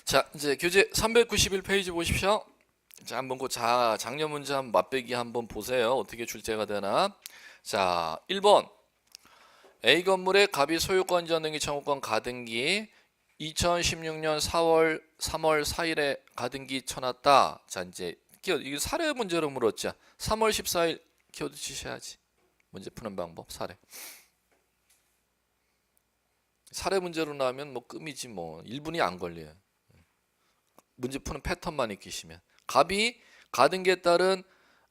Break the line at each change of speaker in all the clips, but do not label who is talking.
자, 이제 교재 391페이지 보십시오. 자, 한번 그 작년 문제 한번 맛배기 한번 보세요. 어떻게 출제가 되나. 자, 1번. A 건물의 갑이 소유권 전등기 청구권 가등기 2016년 3월 4일에 가등기 쳐놨다. 자, 이제 이게 사례 문제로 물었죠. 3월 14일 키워드 치셔야지. 문제 푸는 방법 사례. 사례 문제로 나오면 뭐 끔이지 뭐 1분이 안 걸려요. 문제 푸는 패턴만 익히시면. 갑이 가등기에 따른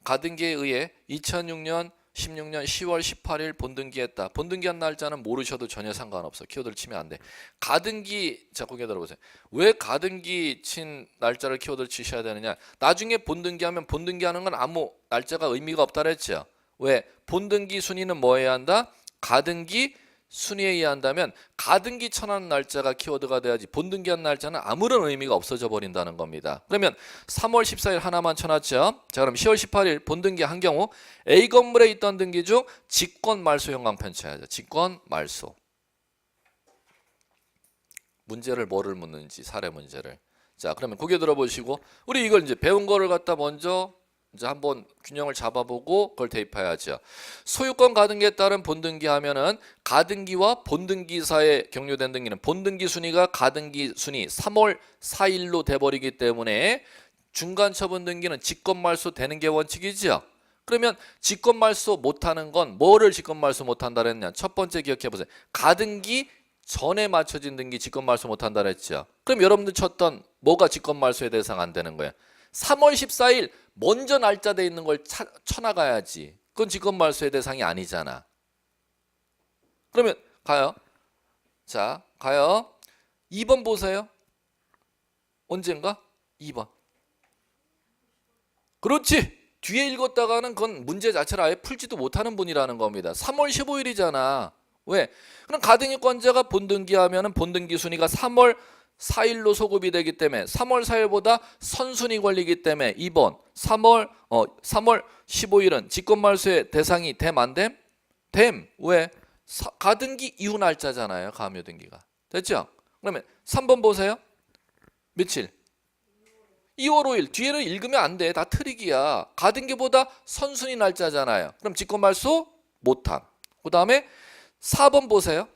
가등기에 의해 2006년 16년 10월 18일 본등기했다. 본등기한 날짜는 모르셔도 전혀 상관없어. 키워드를 치면 안 돼. 가등기, 자 고개 들어보세요. 왜 가등기 친 날짜를 키워드를 치셔야 되느냐. 나중에 본등기하면 본등기하는 건 아무 날짜가 의미가 없다 그랬죠. 왜? 본등기 순위는 뭐 해야 한다? 가등기 순위에 의한다면 가등기 쳐놓은 날짜가 키워드가 돼야지 본등기한 날짜는 아무런 의미가 없어져 버린다는 겁니다. 그러면 3월 14일 하나만 쳐놨죠. 자, 그럼 10월 18일 본등기 한 경우 A 건물에 있던 등기 중 직권 말소 형광펜 쳐야죠. 직권 말소. 문제를 뭐를 묻는지 사례 문제를. 자, 그러면 고개 들어보시고 우리 이걸 이제 배운 거를 갖다 먼저 이제 한번 균형을 잡아보고 그걸 대입해야죠. 소유권 가등기에 따른 본등기 하면은 가등기와 본등기 사이에 경료된 등기는 본등기 순위가 가등기 순위 3월 4일로 돼버리기 때문에 중간 처분 등기는 직권 말소 되는 게 원칙이죠. 그러면 직권 말소 못하는 건 뭐를 직권 말소 못한다 그랬냐. 첫 번째 기억해 보세요. 가등기 전에 맞춰진 등기 직권 말소 못한다 그랬죠. 그럼 여러분들 쳤던 뭐가 직권 말소의 대상 안 되는 거예요. 3월 14일 먼저 날짜 돼 있는 걸 쳐나가야지. 그건 직권 말소의 대상이 아니잖아. 그러면 가요. 자, 가요. 2번 보세요. 언젠가? 2번. 그렇지. 뒤에 읽었다가는 그건 문제 자체를 아예 풀지도 못하는 분이라는 겁니다. 3월 15일이잖아. 왜? 그럼 가등기권자가 본등기하면은 본등기 순위가 3월 4일로 소급이 되기 때문에 3월 4일보다 선순위 걸리기 때문에 2번 3월 15일은 직권말소의 대상이 됨 안 됨? 됨. 왜? 가등기 이후 날짜잖아요. 가압류등기가. 됐죠? 그러면 3번 보세요. 며칠? 2월 5일. 뒤에는 읽으면 안 돼. 다 트릭이야. 가등기보다 선순위 날짜잖아요. 그럼 직권말소 못함. 그 다음에 4번 보세요.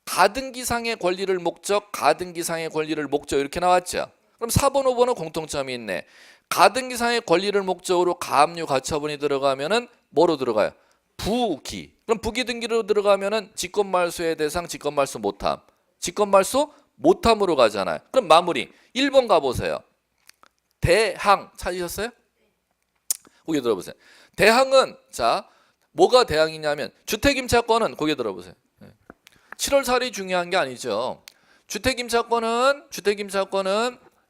가등기상의 권리를 목적, 가등기상의 권리를 목적 이렇게 나왔죠. 그럼 4번, 5번은 공통점이 있네. 가등기상의 권리를 목적으로 가압류 가처분이 들어가면은 뭐로 들어가요? 부기. 그럼 부기 등기로 들어가면은 직권말소의 대상, 직권말소 못함. 직권말소 못함으로 가잖아요. 그럼 마무리. 1번 가보세요. 대항 찾으셨어요? 고개 들어보세요. 대항은 자 뭐가 대항이냐면 주택임차권은 고개 들어보세요. 7월살이 중요한 게 아니죠. 주택임차권은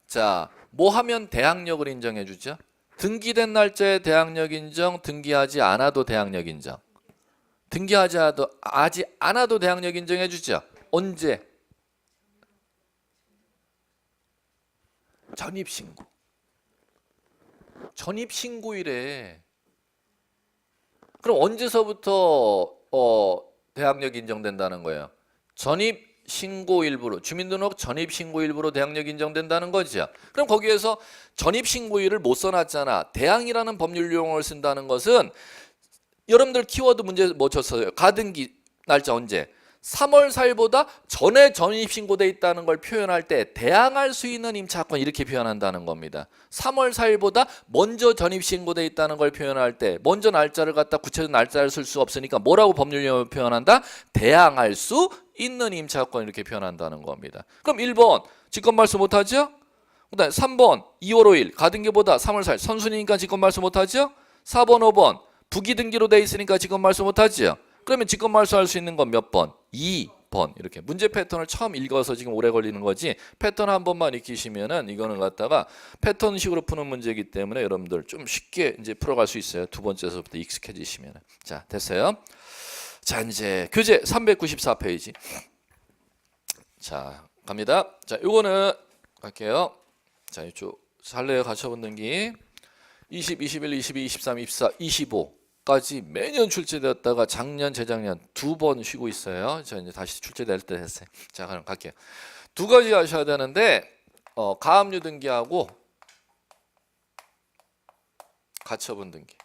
자, 뭐 하면 대항력을 인정해 주죠? 등기된 날짜에 대항력 인정, 등기하지 않아도 대항력 인정. 등기하지 않아도 대항력 인정해 주죠. 언제? 전입신고. 전입신고일에. 그럼 언제서부터 대항력 인정된다는 거예요? 전입신고일부로 주민등록 전입신고일부로 대항력 인정된다는 거죠. 그럼 거기에서 전입신고일을 못 써놨잖아. 대항이라는 법률 용어를 쓴다는 것은 여러분들 키워드 문제 뭐 쳤어요? 가등기 날짜 언제? 3월 4일보다 전에 전입신고돼 있다는 걸 표현할 때 대항할 수 있는 임차권 이렇게 표현한다는 겁니다. 3월 4일보다 먼저 전입신고돼 있다는 걸 표현할 때 먼저 날짜를 갖다 구체적 날짜를 쓸 수 없으니까 뭐라고 법률용어를 표현한다? 대항할 수 있는 임차권 이렇게 표현한다는 겁니다. 그럼 1번 직권말소 못하죠? 그 다음에 3번 2월 5일 가등기보다 3월 4일 선순위니까 직권말소 못하죠? 4번 5번 부기등기로 돼 있으니까 직권말소 못하죠? 그러면 직권말소 할 수 있는 건 몇 번? 2번. 이렇게 문제 패턴을 처음 읽어서 지금 오래 걸리는 거지. 패턴 한 번만 익히시면은 이거는 갖다가 패턴식으로 푸는 문제이기 때문에 여러분들 좀 쉽게 이제 풀어갈 수 있어요. 두 번째서부터 익숙해지시면. 자, 됐어요. 자, 이제 교재 394페이지. 자, 갑니다. 자, 요거는 갈게요. 자, 이쪽 살레 가처분 등기 20, 21, 22, 23, 24, 25. 까지 매년 출제되었다가 작년, 재작년 두 번 쉬고 있어요. 자, 이제 다시 출제될 때 됐어요. 자, 그럼 갈게요. 두 가지 하셔야 되는데 가압류 등기하고 가처분 등기.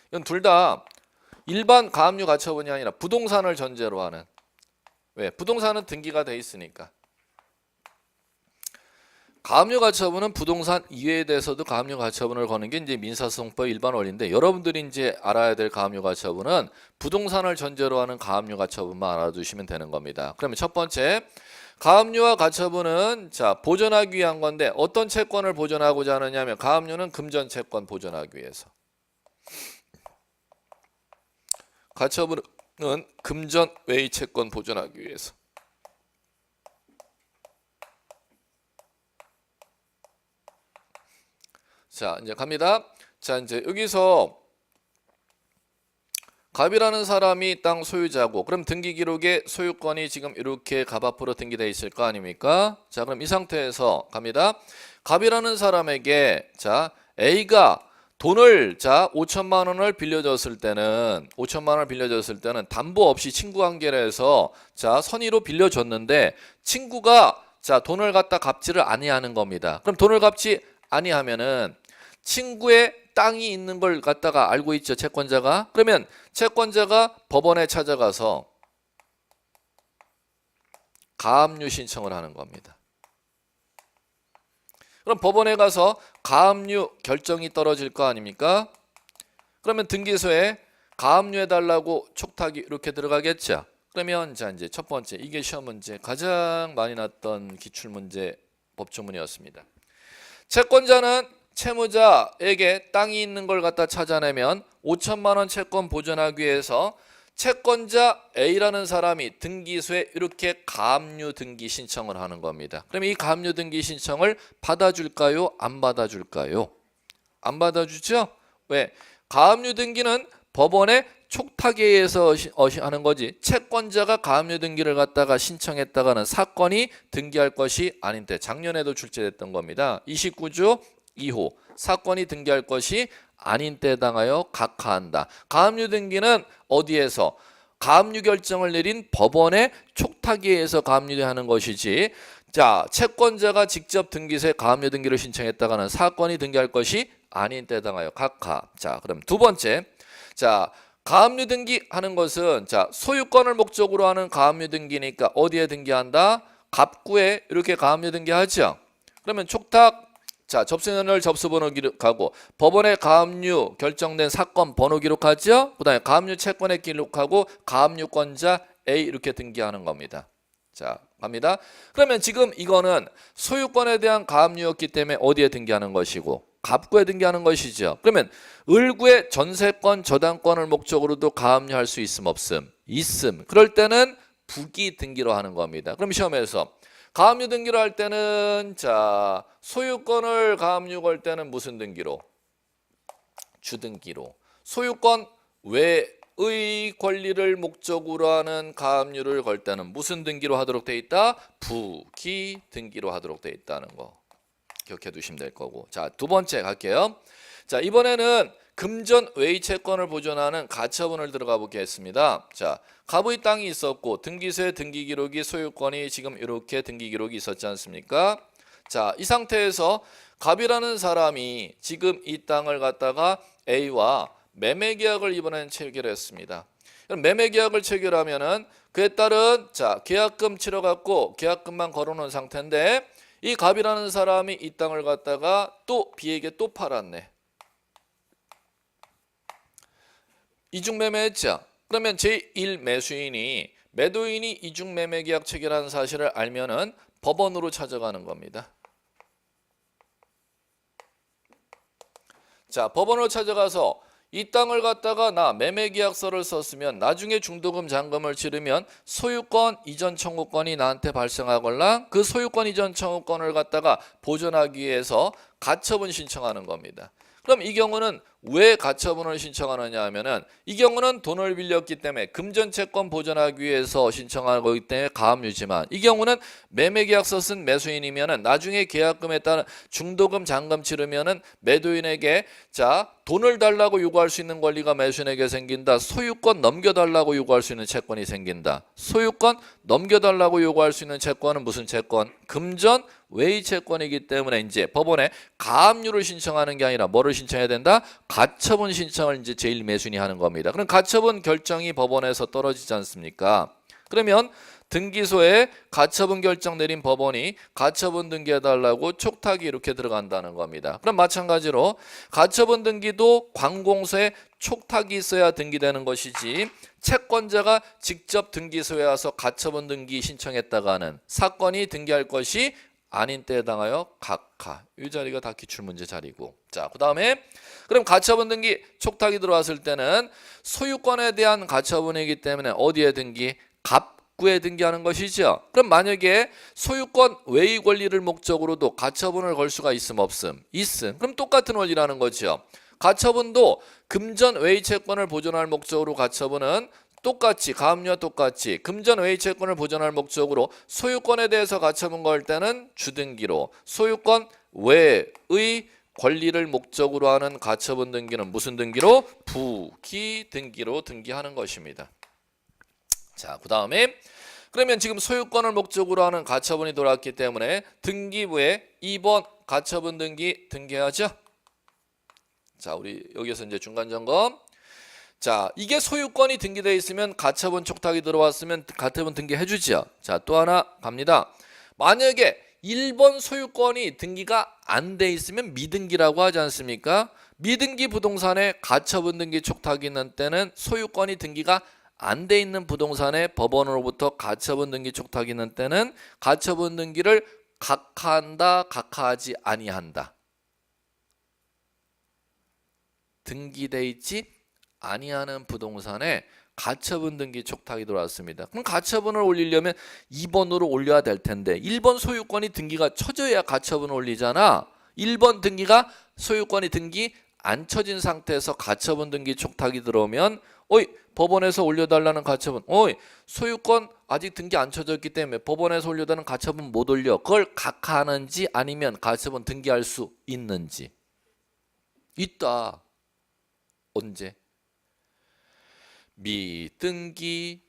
이건 둘 다 일반 가압류 가처분이 아니라 부동산을 전제로 하는. 왜? 부동산은 등기가 돼 있으니까. 가압류 가처분은 부동산 이외에 대해서도 가압류 가처분을 거는 게 이제 민사소송법 일반 원리인데, 여러분들이 이제 알아야 될 가압류 가처분은 부동산을 전제로 하는 가압류 가처분만 알아두시면 되는 겁니다. 그러면 첫 번째, 가압류와 가처분은 자 보존하기 위한 건데 어떤 채권을 보존하고자 하느냐면 가압류는 금전 채권 보존하기 위해서, 가처분은 금전 외의 채권 보존하기 위해서. 자 이제 갑니다. 자 이제 여기서 갑이라는 사람이 땅 소유자고, 그럼 등기 기록에 소유권이 지금 이렇게 갑 앞으로 등기되어 있을 거 아닙니까? 자 그럼 이 상태에서 갑니다. 갑이라는 사람에게 자 A가 돈을 자 5천만 원을 빌려줬을 때는, 5천만 원을 빌려줬을 때는 담보 없이 친구 관계를 해서 자 선의로 빌려줬는데 친구가 자 돈을 갖다 갚지를 아니하는 겁니다. 그럼 돈을 갚지 아니하면은 친구의 땅이 있는 걸 갖다가 알고 있죠, 채권자가. 그러면 채권자가 법원에 찾아가서 가압류 신청을 하는 겁니다. 그럼 법원에 가서 가압류 결정이 떨어질 거 아닙니까? 그러면 등기소에 가압류해달라고 촉탁이 이렇게 들어가겠죠. 그러면 자 이제 첫 번째, 이게 시험 문제 가장 많이 났던 기출문제 법조문이었습니다. 채권자는 채무자에게 땅이 있는 걸 갖다 찾아내면 5천만 원 채권 보존하기 위해서 채권자 A라는 사람이 등기소에 이렇게 가압류 등기 신청을 하는 겁니다. 그러면 이 가압류 등기 신청을 받아줄까요? 안 받아줄까요? 안 받아주죠? 왜? 가압류 등기는 법원의 촉탁에 의해서 하는 거지, 채권자가 가압류 등기를 갖다가 신청했다가는 사건이 등기할 것이 아닌데, 작년에도 출제됐던 겁니다. 29조 2호 사건이 등기할 것이 아닌 때 해당하여 각하한다. 가압류 등기는 어디에서? 가압류 결정을 내린 법원의 촉탁에 의해서 가압류하는 것이지, 자 채권자가 직접 등기소에 가압류 등기를 신청했다가는 사건이 등기할 것이 아닌 때 해당하여 각하. 자 그럼 두 번째, 자 가압류 등기하는 것은 자 소유권을 목적으로 하는 가압류 등기니까 어디에 등기한다? 갑구에 이렇게 가압류 등기하죠. 그러면 촉탁 자 접수인을 접수번호 기록하고 법원에 가압류 결정된 사건 번호 기록하죠. 그 다음에 가압류 채권에 기록하고 가압류권자 A 이렇게 등기하는 겁니다. 자 갑니다. 그러면 지금 이거는 소유권에 대한 가압류였기 때문에 어디에 등기하는 것이고 갑구에 등기하는 것이죠. 그러면 을구의 전세권 저당권을 목적으로도 가압류할 수 있음 없음? 있음. 그럴 때는 부기 등기로 하는 겁니다. 그럼 시험에서 가압류 등기를 할 때는 자 소유권을 가압류 걸 때는 무슨 등기로? 주등기로. 소유권 외의 권리를 목적으로 하는 가압류를 걸 때는 무슨 등기로 하도록 돼 있다? 부기 등기로 하도록 돼 있다는 거 기억해 두시면 될 거고. 자 두 번째 갈게요. 자 이번에는 금전 외의 채권을 보존하는 가처분을 들어가 보겠습니다. 자 갑의 땅이 있었고 등기소에 등기 기록이 소유권이 지금 이렇게 등기 기록이 있었지 않습니까? 자 이 상태에서 갑이라는 사람이 지금 이 땅을 갖다가 A와 매매 계약을 이번에는 체결했습니다. 그럼 매매 계약을 체결하면은 그에 따른 자 계약금 치러 갖고 계약금만 걸어놓은 상태인데 이 갑이라는 사람이 이 땅을 갖다가 또 B에게 또 팔았네. 이중매매했죠. 그러면 제1 매수인이 매도인이 이중매매 계약 체결한 사실을 알면은 법원으로 찾아가는 겁니다. 자 법원으로 찾아가서 이 땅을 갖다가 나 매매계약서를 썼으면 나중에 중도금 잔금을 치르면 소유권 이전 청구권이 나한테 발생하거나 그 소유권 이전 청구권을 갖다가 보존하기 위해서 가처분 신청하는 겁니다. 그럼 이 경우는 왜 가처분을 신청하느냐 하면은 이 경우는 돈을 빌렸기 때문에 금전채권 보존하기 위해서 신청하는 거기 때문에 가압류지만 이 경우는 매매계약서 쓴 매수인이면은 나중에 계약금에 따른 중도금 잔금 치르면은 매도인에게 자 돈을 달라고 요구할 수 있는 권리가 매수인에게 생긴다. 소유권 넘겨달라고 요구할 수 있는 채권이 생긴다. 소유권 넘겨달라고 요구할 수 있는 채권은 무슨 채권? 금전 외의 채권이기 때문에 이제 법원에 가압류를 신청하는 게 아니라 뭐를 신청해야 된다? 가처분 신청을 이제 제일 매수인이 하는 겁니다. 그럼 가처분 결정이 법원에서 떨어지지 않습니까? 그러면 등기소에 가처분 결정 내린 법원이 가처분 등기해달라고 촉탁이 이렇게 들어간다는 겁니다. 그럼 마찬가지로 가처분 등기도 관공서에 촉탁이 있어야 등기되는 것이지 채권자가 직접 등기소에 와서 가처분 등기 신청했다가는 사건이 등기할 것이 아닌 때에 당하여 각하. 이 자리가 다 기출문제 자리고. 자, 그 다음에 그럼 가처분 등기 촉탁이 들어왔을 때는 소유권에 대한 가처분이기 때문에 어디에 등기? 갑구에 등기하는 것이죠. 그럼 만약에 소유권 외의 권리를 목적으로도 가처분을 걸 수가 있음 없음? 있음. 그럼 똑같은 원리라는 거죠. 가처분도 금전 외의 채권을 보존할 목적으로 가처분은 똑같이 가압류와 똑같이 금전 외의 채권을 보존할 목적으로 소유권에 대해서 가처분 걸 때는 주등기로 소유권 외의 권리를 목적으로 하는 가처분 등기는 무슨 등기로? 부기 등기로 등기하는 것입니다. 자, 그 다음에 그러면 지금 소유권을 목적으로 하는 가처분이 들어왔기 때문에 등기부에 2번 가처분 등기 등기하죠. 자, 우리 여기서 이제 중간 점검. 자, 이게 소유권이 등기되어 있으면 가처분 촉탁이 들어왔으면 가처분 등기 해주죠. 자, 또 하나 갑니다. 만약에 1번 소유권이 등기가 안 돼 있으면 미등기라고 하지 않습니까? 미등기 부동산에 가처분 등기 촉탁이 있는 때는 소유권이 등기가 안 돼 있는 부동산에 법원으로부터 가처분 등기 촉탁이 있는 때는 가처분 등기를 각하한다, 각하하지 아니한다. 등기돼 있지 아니하는 부동산에 가처분 등기 촉탁이 들어왔습니다. 그럼 가처분을 올리려면 2번으로 올려야 될 텐데 1번 소유권이 등기가 쳐져야 가처분을 올리잖아. 1번 등기가 소유권이 등기 안 쳐진 상태에서 가처분 등기 촉탁이 들어오면 어이 법원에서 올려달라는 가처분 어이 소유권 아직 등기 안 쳐졌기 때문에 법원에서 올려달라는 가처분 못 올려. 그걸 각하하는지 아니면 가처분 등기할 수 있는지. 있다. 언제? 미등기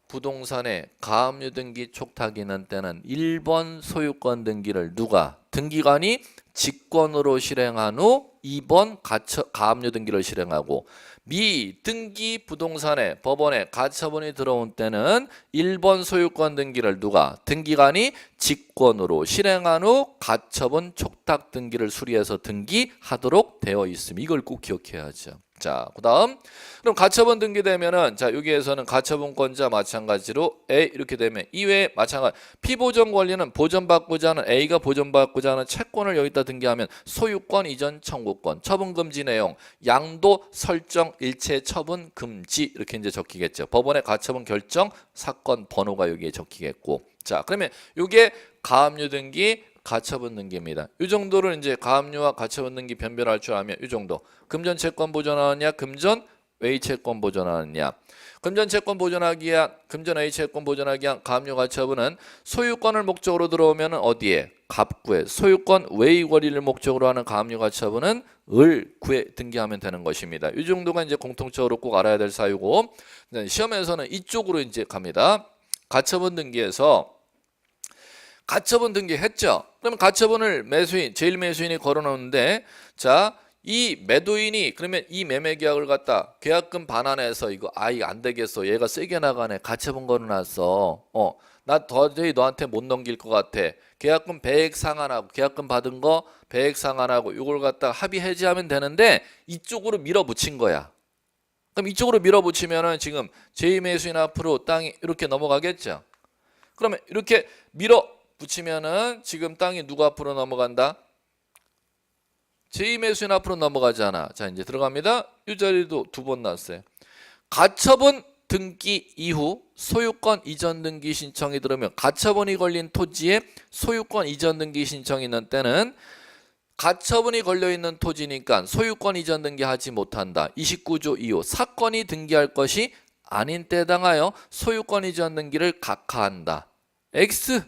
부동산에 가압류 등기 촉탁이 있는 때는 1번 소유권 등기를 누가? 등기관이 직권으로 실행한 후 2번 가압류 등기를 실행하고 미등기 부동산에 법원에 가처분이 들어온 때는 1번 소유권 등기를 누가? 등기관이 직권으로 실행한 후 가처분 촉탁 등기를 수리해서 등기하도록 되어 있습니다. 이걸 꼭 기억해야죠. 자, 그 다음 그럼 가처분 등기되면은 자 여기에서는 가처분권자 마찬가지로 A 이렇게 되면 이외에 마찬가지 피보존 권리는 보존받고자 하는 A가 보존받고자 하는 채권을 여기다 등기하면 소유권 이전 청구권 처분 금지 내용 양도 설정 일체 처분 금지 이렇게 이제 적히겠죠. 법원의 가처분 결정 사건 번호가 여기에 적히겠고 자 그러면 이게 가압류 등기 가처분 등기입니다. 이 정도를 이제 가압류와 가처분 등기 변별할 줄 알면 이 정도. 금전 채권 보존하느냐, 금전 외의 채권 보존하느냐. 금전 채권 보존하기 위한, 금전 외의 채권 보존하기 위한 가압류 가처분은 소유권을 목적으로 들어오면 어디에? 갑구에. 소유권 외의 권리를 목적으로 하는 가압류 가처분은 을구에 등기하면 되는 것입니다. 이 정도가 이제 공통적으로 꼭 알아야 될 사유고 시험에서는 이쪽으로 이제 갑니다. 가처분 등기에서 가처분 등기했죠. 그러면 가처분을 매수인, 제일 매수인이 걸어놓는데 자, 이 매도인이 그러면 이 매매 계약을 갖다 계약금 반환해서 이거 아이 안 되겠어. 얘가 세게 나가네. 가처분 걸어놨어. 나 도저히 너한테 못 넘길 것 같아. 계약금 배액 상환하고 계약금 받은 거 배액 상환하고 이걸 갖다 합의 해지하면 되는데 이쪽으로 밀어붙인 거야. 그럼 이쪽으로 밀어붙이면은 지금 제2 매수인 앞으로 땅이 이렇게 넘어가겠죠. 그러면 이렇게 밀어붙이면은 지금 땅이 누구 앞으로 넘어간다? 제2 매수인 앞으로 넘어가잖아. 자 이제 들어갑니다. 이 자리도 두 번 나왔어요. 가처분 등기 이후 소유권 이전 등기 신청이 들어오면 가처분이 걸린 토지에 소유권 이전 등기 신청이 있는 때는 가처분이 걸려있는 토지니까 소유권 이전 등기하지 못한다. 29조 2호 사건이 등기할 것이 아닌 때에 당하여 소유권 이전 등기를 각하한다. X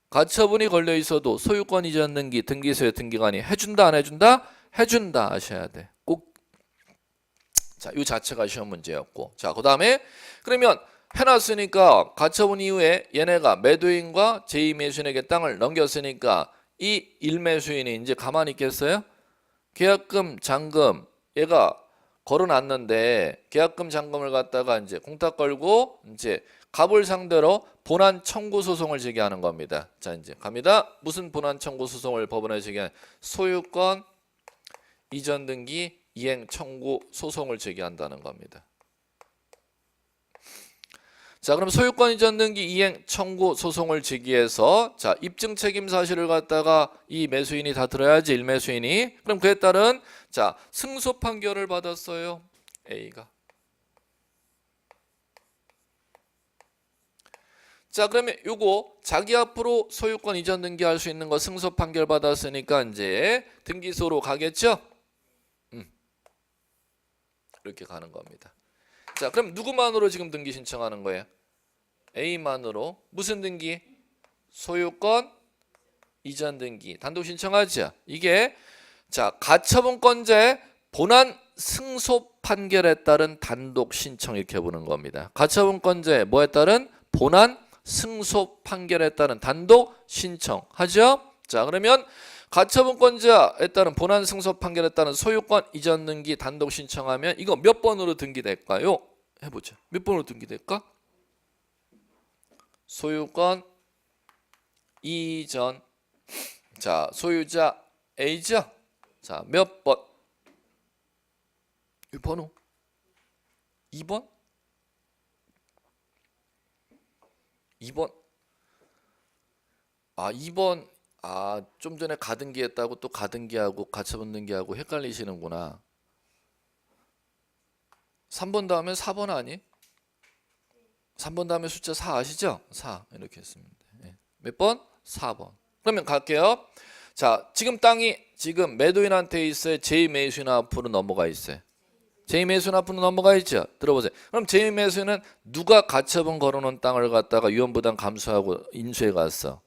가처분이 걸려 있어도 소유권 이전 등기 등기소의 등기관이 해준다 안 해준다? 해준다 하셔야 돼. 꼭. 자, 이 자체가 시험 문제였고. 자, 그다음에 그러면 해놨으니까 가처분 이후에 얘네가 매도인과 제2매수인에게 땅을 넘겼으니까 이 1매수인이 이제 가만히 있겠어요? 계약금, 잔금 얘가 걸어놨는데 계약금, 잔금을 갖다가 이제 공탁 걸고 이제 갑을 상대로 본안 청구 소송을 제기하는 겁니다. 자, 이제 갑니다. 무슨 본안 청구 소송을 법원에 제기하는 소유권 이전 등기 이행 청구 소송을 제기한다는 겁니다. 자, 그럼 소유권 이전 등기 이행 청구 소송을 제기해서 자, 입증 책임 사실을 갖다가 이 매수인이 다 들어야지 1매수인이. 그럼 그에 따른 자, 승소 판결을 받았어요. A가. 자, 그러면 요거 자기 앞으로 소유권 이전 등기할 수 있는 거 승소 판결 받았으니까 이제 등기소로 가겠죠? 이렇게 가는 겁니다. 자, 그럼 누구만으로 지금 등기 신청하는 거예요? A만으로. 무슨 등기? 소유권 이전 등기. 단독 신청하죠. 이게 자, 가처분권자의 본안 승소 판결에 따른 단독 신청 이렇게 보는 겁니다. 가처분권자의 뭐에 따른 본안 승소 판결에 따른 단독 신청하죠. 자, 그러면 가처분권자에 따른 본안 승소 판결에 따른 소유권 이전 등기 단독 신청하면 이거 몇 번으로 등기될까요? 해보죠. 몇 번으로 등기될까? 소유권 이전. 자, 소유자 A죠. 자, 몇 번? 이 번호 2번? 2번. 아, 2번. 아, 좀 전에 가등기했다고 또 가등기하고 가처분 등기하고 헷갈리시는구나. 3번 다음에 4번 아니? 3번 다음에 숫자 4 아시죠? 4 이렇게 했습니다. 네. 몇 번? 4번. 그러면 갈게요. 자, 지금 땅이 지금 매도인한테 있어요? 제2매수인 앞으로 넘어가 있어요? 제2매수인 앞으로 넘어가 있죠? 들어보세요. 그럼 제2매수인은 누가 가처분 걸어놓은 땅을 갖다가 유언부담 감수하고 인수해 갔어?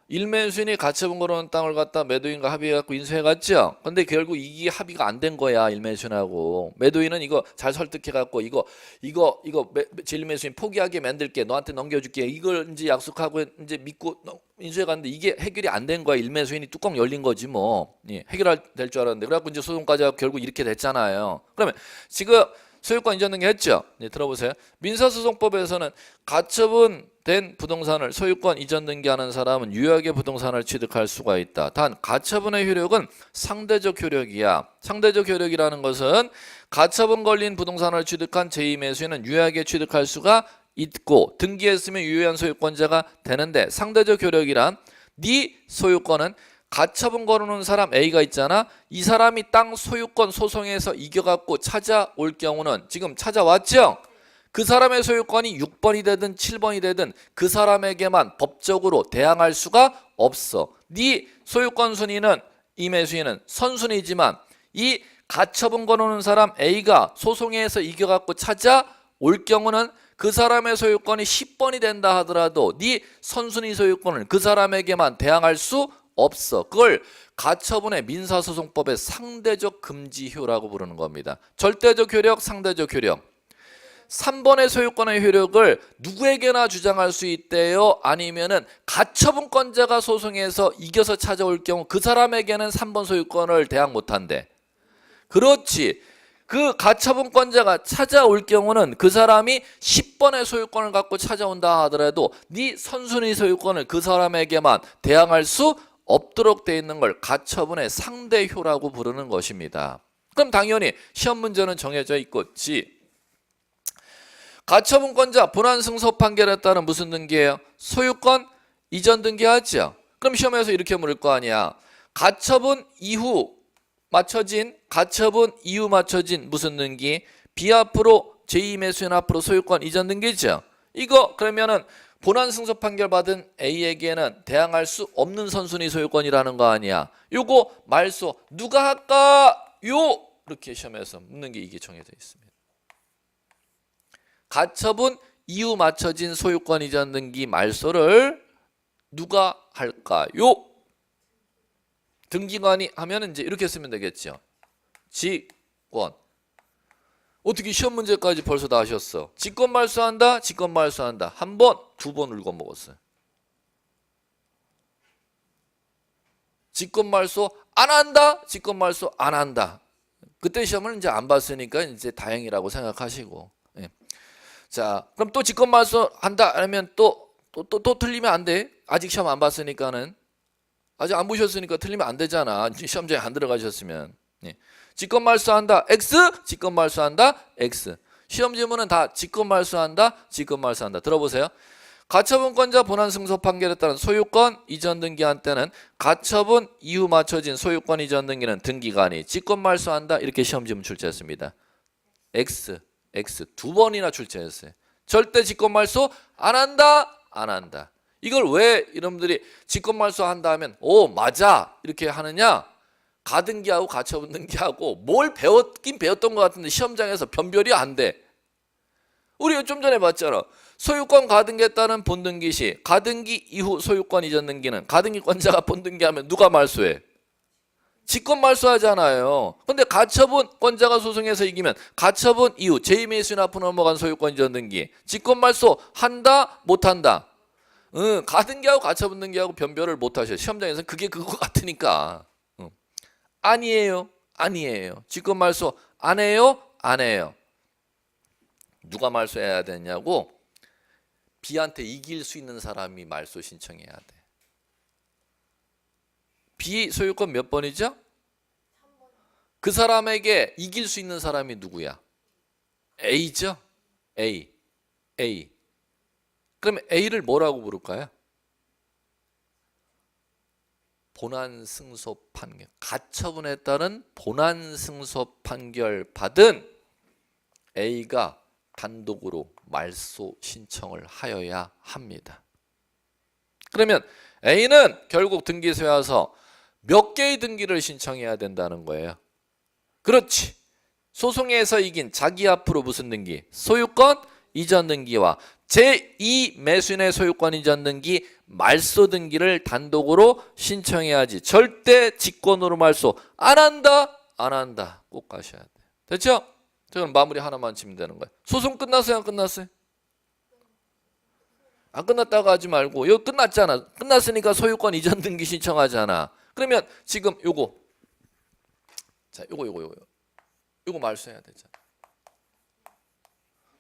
1매수인이 가처분 걸어놓은 땅을 갖다 매도인과 합의해갖고 인수해 갔죠? 근데 결국 이게 합의가 안 된 거야, 1매수인하고. 매도인은 이거 잘 설득해갖고 이거 제1매수인 포기하게 만들게, 너한테 넘겨줄게, 이걸 이제 약속하고 이제 믿고 인수해 갔는데 이게 해결이 안 된 거야. 1매수인이 뚜껑 열린 거지 뭐. 예, 해결될 줄 알았는데. 그래갖고 이제 소송까지 하고 결국 이렇게 됐잖아요. 그러면 지금 소유권 이전 등기 했죠? 네, 들어보세요. 민사소송법에서는 가처분된 부동산을 소유권 이전 등기하는 사람은 유효하게 부동산을 취득할 수가 있다. 단 가처분의 효력은 상대적 효력이야. 상대적 효력이라는 것은 가처분 걸린 부동산을 취득한 제2매수인은 유효하게 취득할 수가 있고 등기했으면 유효한 소유권자가 되는데, 상대적 효력이란 네 소유권은 가처분 걸어놓은 사람 A가 있잖아. 이 사람이 땅 소유권 소송에서 이겨갖고 찾아올 경우는, 지금 찾아왔죠? 그 사람의 소유권이 6번이 되든 7번이 되든 그 사람에게만 법적으로 대항할 수가 없어. 네 소유권 순위는, 이 매수인은 선순위지만 이 가처분 걸어놓은 사람 A가 소송에서 이겨갖고 찾아올 경우는 그 사람의 소유권이 10번이 된다 하더라도 네 선순위 소유권을 그 사람에게만 대항할 수 없어. 그걸 가처분의 민사소송법의 상대적 금지효라고 부르는 겁니다. 절대적 효력, 상대적 효력. 3번의 소유권의 효력을 누구에게나 주장할 수 있대요? 아니면은 가처분권자가 소송에서 이겨서 찾아올 경우 그 사람에게는 3번 소유권을 대항 못한대. 그렇지. 그 가처분권자가 찾아올 경우는 그 사람이 10번의 소유권을 갖고 찾아온다 하더라도 네 선순위 소유권을 그 사람에게만 대항할 수 없도록 되어 있는 걸 가처분의 상대효라고 부르는 것입니다. 그럼 당연히 시험 문제는 정해져 있겠지. 가처분권자 본안 승소 판결에 따른 무슨 등기예요? 소유권 이전 등기하죠. 그럼 시험에서 이렇게 물을 거 아니야. 가처분 이후 맞춰진 무슨 등기? B 앞으로 제2매수인 앞으로 소유권 이전 등기죠. 이거 그러면은 본안 승소 판결 받은 A에게는 대항할 수 없는 선순위 소유권이라는 거 아니야. 요거 말소 누가 할까요? 이렇게 시험에서 묻는 게 이게 정해져 있습니다. 가처분 이후 맞춰진 소유권 이전 등기 말소를 누가 할까요? 등기관이 하면 이제 이렇게 쓰면 되겠죠. 직권. 어떻게 시험 문제까지 벌써 다 하셨어? 직권 말소한다, 직권 말소한다. 한 번, 두 번 울고 먹었어요. 직권 말소 안 한다, 직권 말소 안 한다. 그때 시험을 이제 안 봤으니까 이제 다행이라고 생각하시고. 예. 자, 그럼 또 직권 말소 한다 하면 또 틀리면 안 돼. 아직 시험 안 봤으니까는. 아직 안 보셨으니까 틀리면 안 되잖아. 시험장에 안 들어가셨으면. 예. 직권 말소한다 X, 직권 말소한다 X. 시험 지문은 다 직권 말소한다, 직권 말소한다. 들어보세요. 가처분권자 본안 승소 판결에 따른 소유권 이전 등기한 때는 가처분 이후 맞춰진 소유권 이전 등기는 등기관이 직권 말소한다. 이렇게 시험 지문 출제했습니다. X 두 번이나 출제했어요. 절대 직권 말소 안 한다, 안 한다. 이걸 왜 여러분들이 직권 말소한다 하면 오 맞아 이렇게 하느냐? 가등기하고 가처분 등기하고 뭘 배웠긴 배웠던 것 같은데 시험장에서 변별이 안 돼. 우리 좀 전에 봤잖아. 소유권 가등기에 따른 본등기 시 가등기 이후 소유권 이전 등기는 가등기권자가 본등기하면 누가 말소해? 직권 말소하잖아요. 근데 가처분권자가 소송해서 이기면 가처분 이후 제2매수인 앞으로 넘어간 소유권 이전 등기 직권 말소 한다 못한다? 가등기하고 가처분 등기하고 변별을 못하셔. 시험장에서 그게 그거 같으니까. 아니에요. 직권 말소 안 해요? 안 해요. 누가 말소해야 되냐고? B한테 이길 수 있는 사람이 말소 신청해야 돼. B 소유권 몇 번이죠? 그 사람에게 이길 수 있는 사람이 누구야? A죠? A. 그러면 A를 뭐라고 부를까요? 본안 승소 판결, 가처분에 따른 본안 승소 판결 받은 A가 단독으로 말소 신청을 하여야 합니다. 그러면 A는 결국 등기소에 와서 몇 개의 등기를 신청해야 된다는 거예요. 그렇지. 소송에서 이긴 자기 앞으로 무슨 등기? 소유권 이전 등기와 제2 매수인의 소유권 이전 등기 말소 등기를 단독으로 신청해야지. 절대 직권으로 말소 안 한다. 꼭 가셔야 돼. 됐죠? 그럼 마무리 하나만 치면 되는 거예요. 소송 끝났어요? 안 끝났어요? 안 끝났다고 하지 말고 이거 끝났잖아. 끝났으니까 소유권 이전 등기 신청하잖아. 그러면 지금 요거 말소해야 되잖아.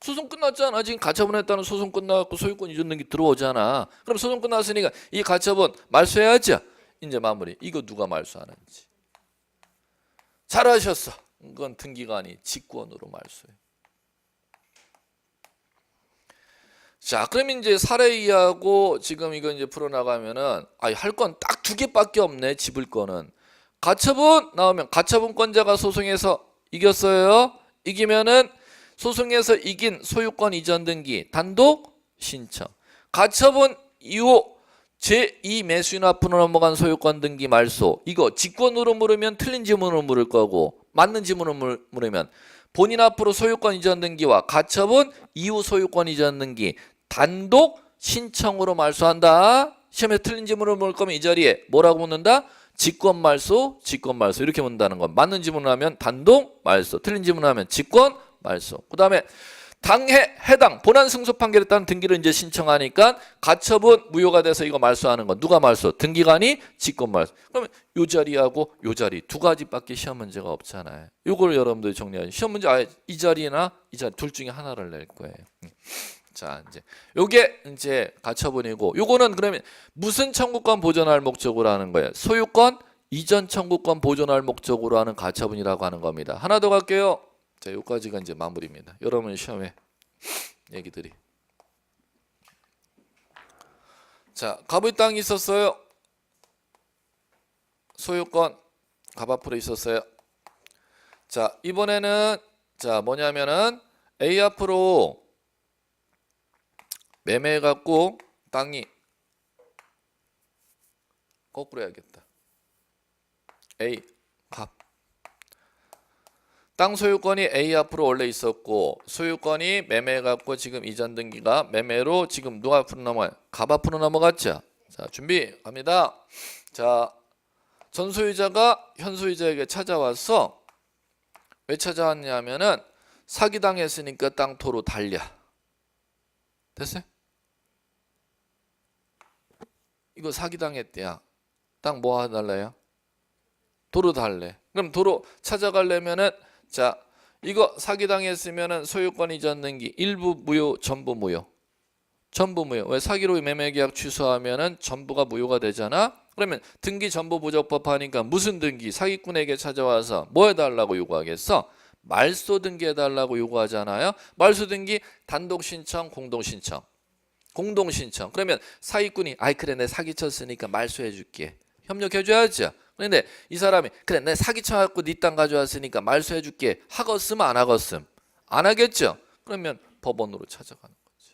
소송 끝났잖아. 지금 가처분에 따른 소송 끝나고 소유권 이전 등기 들어오잖아. 그럼 소송 끝났으니까 이 가처분 말소해야죠. 이제 마무리. 이거 누가 말소하는지. 잘하셨어. 이건 등기관이 직권으로 말소해. 자, 그럼 이제 사례 이해하고 지금 이거 이제 풀어나가면은 할 건 딱 두 개밖에 없네. 짚을 거는. 가처분 나오면 가처분권자가 소송에서 이겼어요. 이기면은 소송에서 이긴 소유권 이전 등기 단독 신청. 가처분 이후 제2 매수인 앞으로 넘어간 소유권 등기 말소. 이거 직권으로 물으면 틀린 지문으로 물을 거고 맞는 지문으로 물으면 본인 앞으로 소유권 이전 등기와 가처분 이후 소유권 이전 등기 단독 신청으로 말소한다. 시험에 틀린 지문으로 물을 거면 이 자리에 뭐라고 묻는다? 직권 말소 이렇게 묻는다는 건 맞는 지문을 하면 단독 말소, 틀린 지문을 하면 직권 말소. 그 다음에 당해 해당 본안 승소 판결에 따른 등기를 이제 신청하니까 가처분 무효가 돼서 이거 말소하는 건 누가 말소? 등기관이 직권 말소. 그러면 요 자리하고 요 자리 두 가지밖에 시험 문제가 없잖아요. 요걸 여러분들이 정리하죠. 시험 문제 이 자리나 이 자리 둘 중에 하나를 낼 거예요. 자, 이제 요게 이제 가처분이고 요거는 그러면 무슨 청구권 보존할 목적으로 하는 거예요? 소유권 이전 청구권 보존할 목적으로 하는 가처분이라고 하는 겁니다. 하나 더 갈게요. 자, 여기까지가 이제 마무리입니다. 여러분 시험에 얘기들이. 자, 갑의 땅이 있었어요. 소유권 갑 앞으로 있었어요. 자, 이번에는 자 뭐냐면은 A 앞으로 매매해 갖고 땅이 거꾸로 해야겠다. A 값. 땅 소유권이 A 앞으로 원래 있었고 소유권이 매매해갖고 지금 이전 등기가 매매로 지금 누가 앞으로 넘어가요? 갑 앞으로 넘어갔죠. 자 준비 갑니다. 자 전 소유자가 현 소유자에게 찾아와서 왜 찾아왔냐면은 사기당했으니까 땅 도로 달려. 됐어요? 이거 사기당했대야. 땅 뭐 해달래요? 도로 달래. 그럼 도로 찾아가려면은 자 이거 사기당했으면은 소유권 이전 등기 일부 무효 전부 무효. 전부 무효. 왜 사기로 매매계약 취소하면은 전부가 무효가 되잖아. 그러면 등기 전부 부적법 하니까 무슨 등기? 사기꾼에게 찾아와서 뭐 해달라고 요구하겠어? 말소 등기 해달라고 요구하잖아요. 말소 등기 단독 신청, 공동 신청. 공동 신청. 그러면 사기꾼이 아이 그래 내 사기쳤으니까 말소해 줄게. 협력해 줘야죠. 그런데 이 사람이 그래 내 사기쳐갖고 네 땅 가져왔으니까 말소해 줄게. 하겠음 안 하겠음? 안 하겠죠. 그러면 법원으로 찾아가는 거지.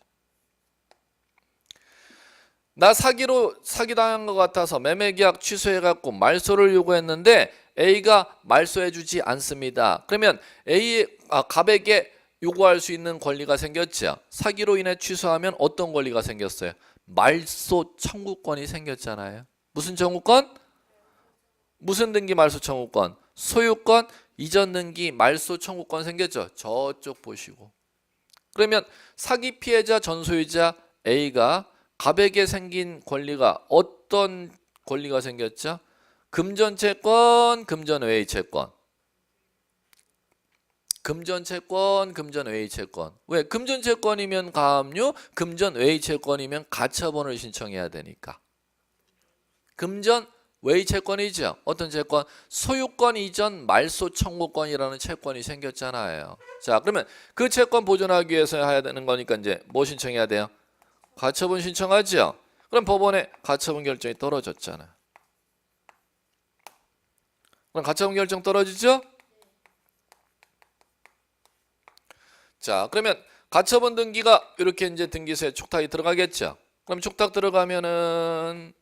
나 사기당한 것 같아서 매매계약 취소해갖고 말소를 요구했는데 A가 말소해주지 않습니다. 그러면 갑에게 요구할 수 있는 권리가 생겼죠. 사기로 인해 취소하면 어떤 권리가 생겼어요? 말소 청구권이 생겼잖아요. 무슨 청구권? 무슨 등기 말소 청구권? 소유권 이전 등기 말소 청구권 생겼죠. 저쪽 보시고. 그러면 사기 피해자 전 소유자 A가 갑에게 생긴 권리가 어떤 권리가 생겼죠? 금전채권, 금전외의채권. 금전채권, 금전외의채권. 왜? 금전채권이면 가압류, 금전외의채권이면 가처분을 신청해야 되니까. 금전외의채권이죠. 어떤 채권? 소유권 이전 말소 청구권이라는 채권이 생겼잖아요. 자, 그러면 그 채권 보존하기 위해서 해야 되는 거니까 이제 뭐 신청해야 돼요? 가처분 신청하죠. 그럼 법원에 가처분 결정이 떨어졌잖아. 그럼 가처분 결정 떨어지죠? 자, 그러면 가처분 등기가 이렇게 이제 등기소에 촉탁이 들어가겠죠. 그럼 촉탁 들어가면은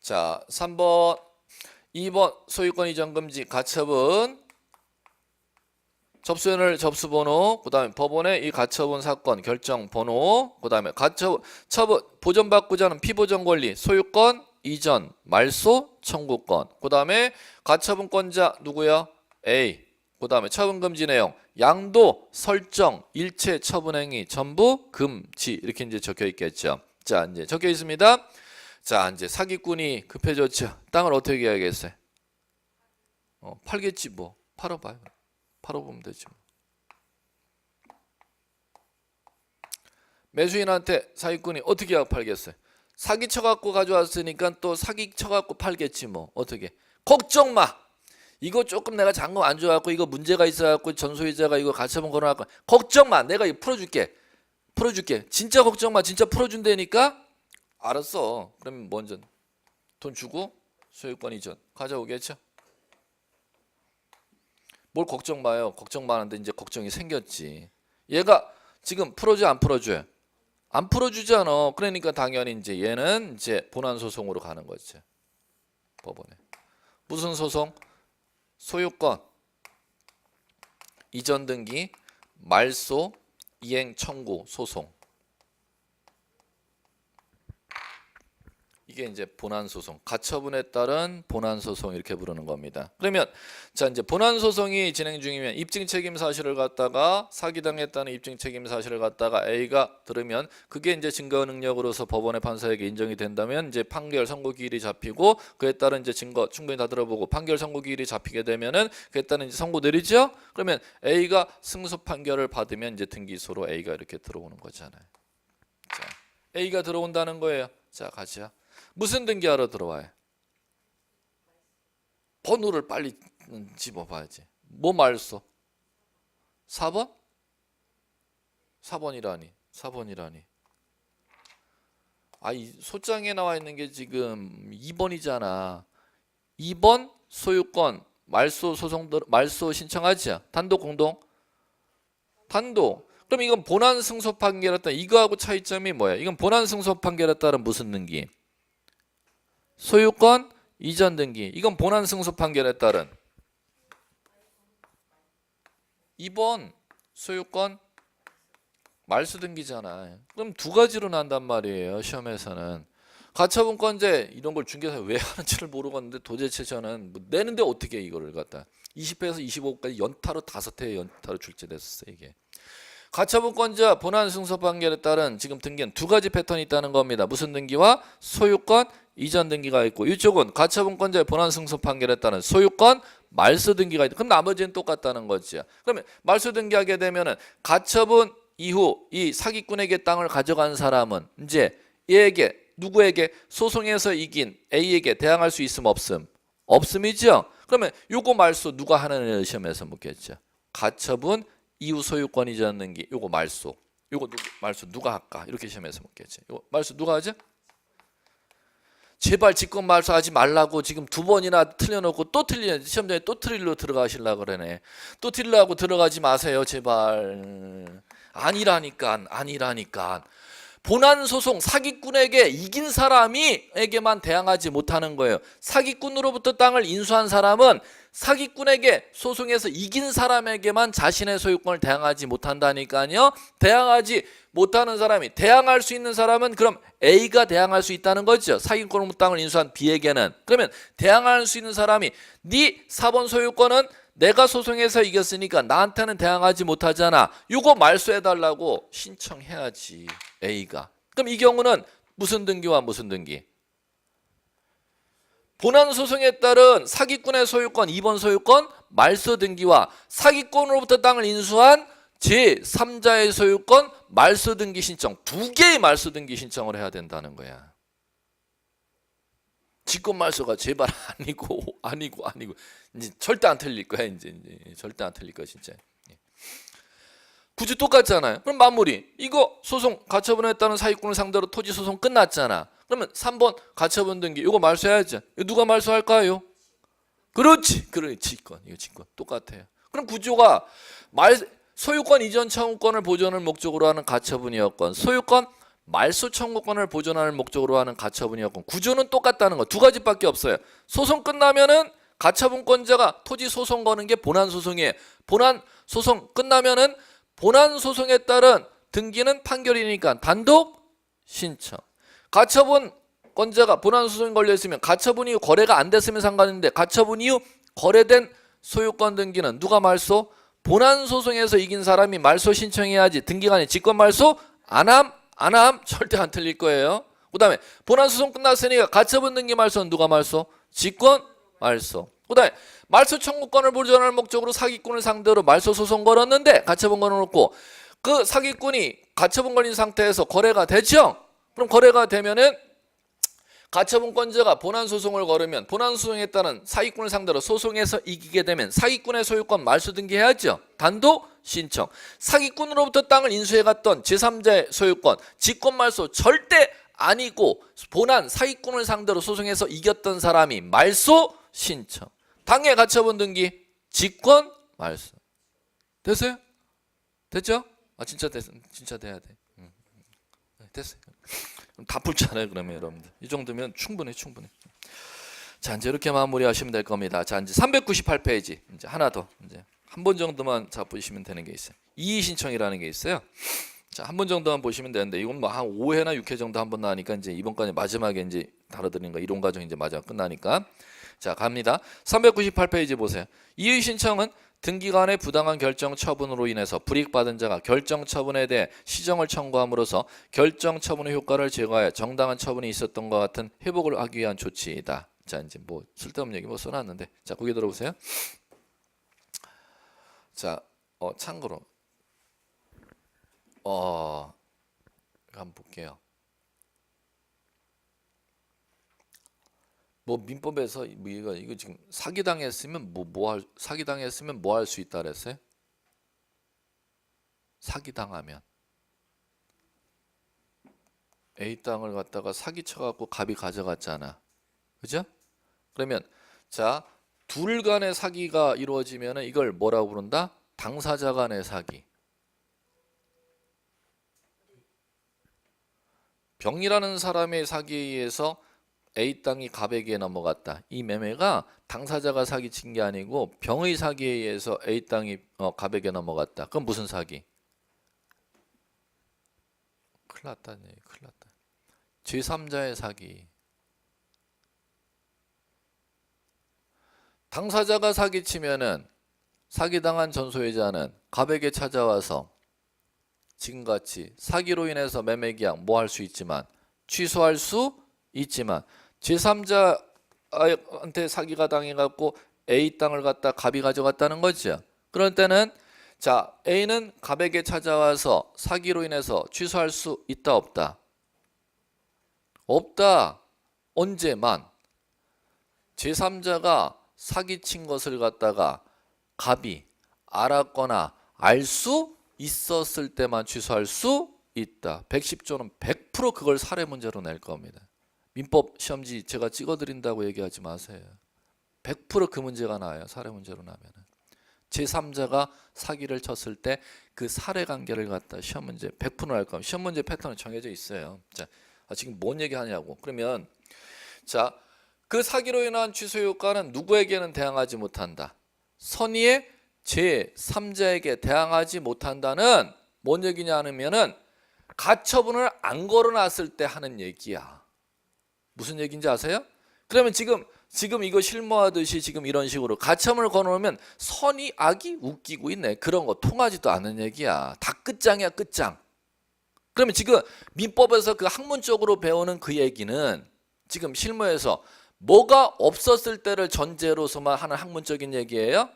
자, 3번, 2번 소유권 이전 금지 가처분 접수연을 접수번호, 그 다음에 법원의 이 가처분 사건 결정 번호, 그 다음에 처분 보전받고자 하는 피보전 권리, 소유권 이전 말소 청구권, 그 다음에 가처분권자 누구야? A. 그 다음에 처분금지 내용, 양도, 설정, 일체 처분행위 전부 금지 이렇게 이제 적혀 있겠죠. 자, 이제 적혀 있습니다. 자, 이제 사기꾼이 급해졌죠. 땅을 어떻게 해야겠어요? 팔겠지 뭐. 팔아봐요. 팔아보면 되지. 매수인한테 사기꾼이 어떻게 팔겠어요? 사기 쳐갖고 가져왔으니까 또 사기 쳐갖고 팔겠지 뭐. 어떻게? 걱정 마. 이거 조금 내가 잔금 안 줘갖고 이거 문제가 있어갖고 전소유자가 이거 가처분 걸어갖고 걱정 마. 내가 이거 풀어줄게. 진짜 걱정 마. 진짜 풀어준다니까? 알았어. 그러면 먼저 돈 주고 소유권 이전 가져오겠죠? 뭘 걱정 마요. 걱정 마는데 이제 걱정이 생겼지. 얘가 지금 풀어줘 안 풀어줘요? 안 풀어주잖아. 그러니까 당연히 이제 얘는 이제 본안 소송으로 가는 거지. 법원에. 무슨 소송? 소유권 이전 등기 말소 이행 청구 소송. 이게 이제 본안 소송, 가처분에 따른 본안 소송 이렇게 부르는 겁니다. 그러면 자 이제 본안 소송이 진행 중이면 입증 책임 사실을 갖다가 사기당했다는 입증 책임 사실을 갖다가 A가 들으면 그게 이제 증거 능력으로서 법원의 판사에게 인정이 된다면 이제 판결 선고 기일이 잡히고 그에 따른 이제 증거 충분히 다 들어보고 판결 선고 기일이 잡히게 되면은 그에 따른 이제 선고 내리죠. 그러면 A가 승소 판결을 받으면 이제 등기소로 A가 이렇게 들어오는 거잖아요. 자, A가 들어온다는 거예요. 자, 가자. 무슨 등기하러 들어와요? 번호를 빨리 집어봐야지. 뭐 말소? 4번? 4번이라니. 아, 이 소장에 나와 있는 게 지금 2번이잖아. 2번 소유권 말소 소송 말소 신청하지? 단독 공동? 단독. 그럼 이건 본안 승소 판결에 따른 이거하고 차이점이 뭐야? 이건 본안 승소 판결에 따른 무슨 등기? 소유권 이전 등기. 이건 본안 승소 판결에 따른 2번 소유권 말소 등기잖아. 그럼 두 가지로 난단 말이에요. 시험에서는. 가처분권제 이런 걸 중개사 왜 하는지를 모르겠는데 도대체 저는 뭐 내는데 어떻게 이거를 갖다 20회에서 25까지 연타로 5회 연타로 출제됐었어요. 이게. 가처분권자 본안 승소 판결에 따른 지금 등기는 두 가지 패턴이 있다는 겁니다. 무슨 등기와 소유권 이전 등기가 있고 이쪽은 가처분권자의 본안 승소 판결에 따른 소유권 말소 등기가 있다. 그럼 나머지는 똑같다는 거지. 그러면 말소 등기하게 되면은 가처분 이후 이 사기꾼에게 땅을 가져간 사람은 이제 얘에게 누구에게 소송에서 이긴 A에게 대항할 수 있음 없음? 없음이죠. 그러면 요거 말소 누가 하느냐 시험에서 묻겠죠. 가처분 이후 소유권 이전 등기 요거 말소. 요거 말소 누가 할까? 이렇게 시험에서 묻겠죠. 요거 말소 누가 하죠? 제발 직권 말소하지 말라고 지금 두 번이나 틀려놓고 또 시험장에 또 틀리려 들어가시려고 그러네. 또 틀리려고 들어가지 마세요. 제발. 아니라니까. 본안 소송 사기꾼에게 이긴 사람에게만 대항하지 못하는 거예요. 사기꾼으로부터 땅을 인수한 사람은 사기꾼에게 소송에서 이긴 사람에게만 자신의 소유권을 대항하지 못한다니까요. 대항하지 못하는 사람이 대항할 수 있는 사람은 그럼 A가 대항할 수 있다는 거죠. 사기꾼으로부터 땅을 인수한 B에게는. 그러면 대항할 수 있는 사람이 네 4번 소유권은 내가 소송에서 이겼으니까 나한테는 대항하지 못하잖아. 이거 말소해달라고 신청해야지 A가. 그럼 이 경우는 무슨 등기와 무슨 등기? 본안 소송에 따른 사기꾼의 소유권 2번 소유권 말소 등기와 사기꾼으로부터 땅을 인수한 제3자의 소유권 말소 등기 신청 두 개의 말소 등기 신청을 해야 된다는 거야. 직권 말소가 제발 아니고 이제 절대 안 틀릴 거야. 이제 절대 안 틀릴 거야 진짜. 굳이 똑같잖아요. 그럼 마무리. 이거 소송 가처분에 따른 사기꾼을 상대로 토지 소송 끝났잖아. 그러면 3번 가처분 등기 이거 말소해야지. 이거 누가 말소할까요? 그렇지. 직권. 이거 직권 똑같아요. 그럼 구조가 소유권 이전 청구권을 보존을 목적으로 하는 가처분이었건 소유권 말소 청구권을 보존하는 목적으로 하는 가처분이었건 구조는 똑같다는 거. 두 가지밖에 없어요. 소송 끝나면은 가처분권자가 토지 소송 거는 게 본안 소송이에요. 본안 소송 끝나면은 본안 소송에 따른 등기는 판결이니까 단독 신청. 가처분권자가 본안 소송에 걸려 있으면 가처분 이후 거래가 안 됐으면 상관인데 가처분 이후 거래된 소유권 등기는 누가 말소? 본안 소송에서 이긴 사람이 말소 신청해야지. 등기관이 직권 말소 안함 절대 안 틀릴 거예요. 그 다음에 본안 소송 끝났으니까 가처분 등기 말소는 누가 말소? 직권 말소. 그 다음에 말소 청구권을 보존할 목적으로 사기꾼을 상대로 말소 소송 걸었는데 가처분 걸어놓고 그 사기꾼이 가처분 걸린 상태에서 거래가 되죠? 그럼 거래가 되면은 가처분권자가 본안 소송을 걸으면 본안 소송에 따른 사기꾼을 상대로 소송에서 이기게 되면 사기꾼의 소유권 말소 등기해야죠. 단독 신청. 사기꾼으로부터 땅을 인수해갔던 제3자의 소유권 직권 말소 절대 아니고 본안 사기꾼을 상대로 소송에서 이겼던 사람이 말소 신청. 당해 가처분 등기 직권 말소. 됐어요? 됐죠? 진짜 돼야 돼. 됐어요. 다 풀잖아요. 그러면 여러분들 이 정도면 충분해. 자 이제 이렇게 마무리하시면 될 겁니다. 자 이제 398페이지 이제 하나 더 이제 한 번 정도만 보시면 되는 게 있어요. 이의 신청이라는 게 있어요. 자 한 번 정도만 보시면 되는데 이건 뭐 한 5회나 6회 정도 한 번 나니까 이제 이번까지 마지막에 이제 다뤄드리는 거 이론 과정 이제 마지막 끝나니까 자 갑니다. 398페이지 보세요. 이의 신청은 등기관의 부당한 결정 처분으로 인해서 불이익받은 자가 결정 처분에 대해 시정을 청구함으로써 결정 처분의 효과를 제거하여 정당한 처분이 있었던 것 같은 회복을 하기 위한 조치이다. 자 이제 뭐 쓸데없는 얘기 뭐 써놨는데 자 거기 들어보세요. 자 참고로 한번 볼게요. 뭐 민법에서 이거 지금 사기당했으면 사기당했으면 뭐 할 수 있다 그랬어요? 사기당하면 A 땅을 갖다가 사기쳐 갖고 갑이 가져갔잖아. 그죠? 그러면 자, 둘 간의 사기가 이루어지면 이걸 뭐라고 부른다? 당사자 간의 사기. 병이라는 사람의 사기에 의해서 A 땅이 갑에게 넘어갔다. 이 매매가 당사자가 사기친 게 아니고 병의 사기에 의해서 A 땅이 갑에게 넘어갔다. 그럼 무슨 사기? 큰일 났다네. 큰일 났다. 제3자의 사기. 당사자가 사기치면은 사기당한 전소유자는 갑에게 찾아와서 지금같이 사기로 인해서 매매계약 뭐 할 수 있지만 취소할 수 있지만 제3자한테 사기가 당해갖고 A 땅을 갖다 갑이 가져갔다는 거죠. 그럴 때는 자 A는 갑에게 찾아와서 사기로 인해서 취소할 수 있다 없다? 없다. 언제만 제3자가 사기친 것을 갖다가 갑이 알았거나 알 수 있었을 때만 취소할 수 있다. 110조는 100% 그걸 사례 문제로 낼 겁니다. 민법 시험지 제가 찍어드린다고 얘기하지 마세요. 100% 그 문제가 나와요. 사례 문제로 나면은. 제3자가 사기를 쳤을 때 그 사례 관계를 갖다 시험 문제 100% 날 겁니다. 시험 문제 패턴은 정해져 있어요. 자, 지금 뭔 얘기하냐고. 그러면 자, 그 사기로 인한 취소 효과는 누구에게는 대항하지 못한다. 선의의 제3자에게 대항하지 못한다는 뭔 얘기냐 하면은 가처분을 안 걸어놨을 때 하는 얘기야. 무슨 얘기인지 아세요? 그러면 지금 이거 실무하듯이 지금 이런 식으로 가처분을 걸어놓으면 선의 악이 웃기고 있네. 그런 거 통하지도 않는 얘기야. 다 끝장이야, 끝장. 그러면 지금 민법에서 그 학문적으로 배우는 그 얘기는 지금 실무에서 뭐가 없었을 때를 전제로서만 하는 학문적인 얘기예요?